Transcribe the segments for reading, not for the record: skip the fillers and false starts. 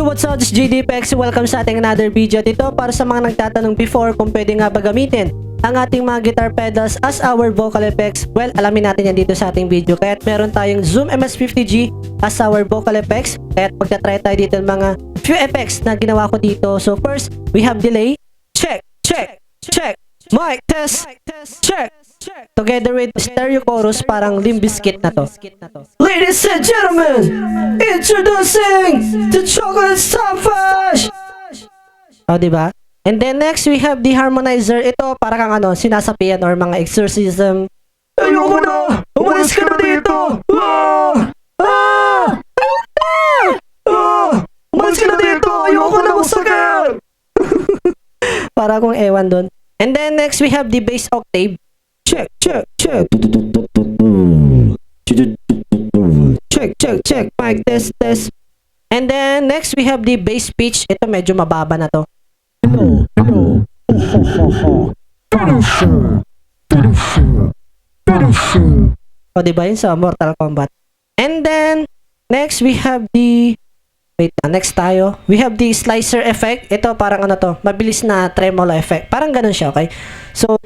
Yo, what's up? This is JDPX. Welcome sa ating another video. Ito para sa mga nagtatanong before kung pwede nga ba gamitin ang ating mga guitar pedals as our vocal effects. Well, alamin natin yan dito sa ating video. Kaya't meron tayong Zoom MS50G as our vocal effects. Kaya't magta-try tayo dito ng mga few effects na ginawa ko dito. So first, we have delay. Check, check, check. Mic test, check. Together with stereo chorus, parang Limp Bizkit na to. Ladies and gentlemen, introducing the Chocolate Starfish! O, diba? And then next, we have the harmonizer. Ito, para kang sinasapian or mga exorcism. Ayoko na! Umalis ka na dito! Umalis ka na dito! Ayoko na, masakit! Para akong ewan doon. And then next, we have the bass octave. Check, check, check. Check, check, check. Mic test, test. And then next, we have the bass pitch. Ito medyo mababa na to. Hello, hello. Finisher, finisher, finisher. O, diba yun sa Mortal Kombat? And then, next, we have the... Wait, next tayo. We have the slicer effect. Ito, parang mabilis na tremolo effect. Parang ganun siya, okay? So,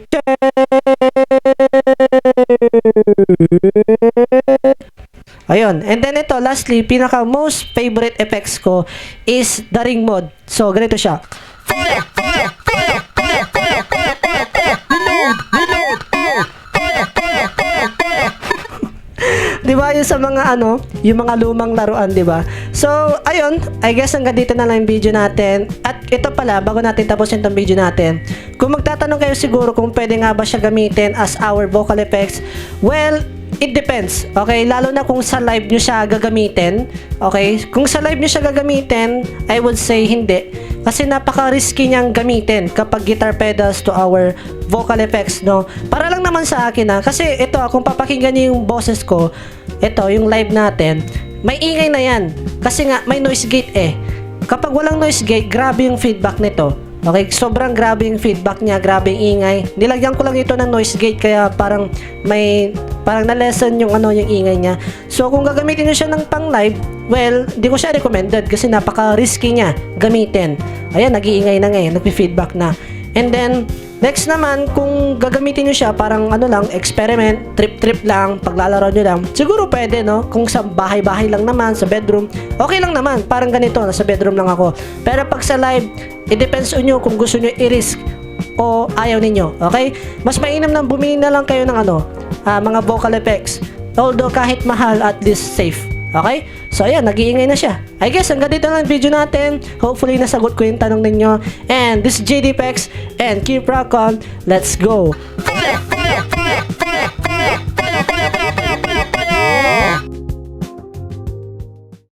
ayun. And then ito, lastly, pinaka most favorite effects ko is the ring mode. So, ganito siya. Diba yung sa mga yung mga lumang laruan, diba? So, ayun, I guess hanggang dito na lang yung video natin. At ito pala, bago natin tapusin itong video natin, kung magtatanong kayo siguro kung pwede nga ba siya gamitin as our vocal effects, well, it depends, okay? Lalo na kung sa live nyo siya gagamitin, okay? Kung sa live nyo siya gagamitin, I would say hindi. Kasi napaka-risky niyang gamitin kapag guitar pedals to our vocal effects, no? Para lang naman sa akin, kasi ito, kung papakinggan niyo yung boses ko, ito, yung live natin, may ingay na yan. Kasi nga, may noise gate Kapag walang noise gate, grabe yung feedback nito. Okay, sobrang grabe yung feedback niya, grabe yung ingay. Nilagyan ko lang ito ng noise gate kaya parang na-lessen yung yung ingay niya. So kung gagamitin niyo siya ng pang live, well, di ko siya recommended kasi napaka-risky niya gamitin. Ayan, nag-iingay na ngayon, nagpi-feedback na. And then next naman, kung gagamitin niyo siya parang lang, experiment, trip-trip lang, paglalaro niyo lang, siguro pwede, no? Kung sa bahay-bahay lang naman, sa bedroom, okay lang naman, parang ganito, nasa bedroom lang ako. Pero pag sa live, it depends on you kung gusto niyo i-risk o ayaw ninyo, okay? Mas mainam na bumili na lang kayo ng mga vocal effects. Although kahit mahal, at least safe. Okay? So ayan, nag-iingay na siya. I guess hanggang dito lang ang video natin. Hopefully nasagot ko yung tanong ninyo. And this is JDPX and keep rock on. Let's go!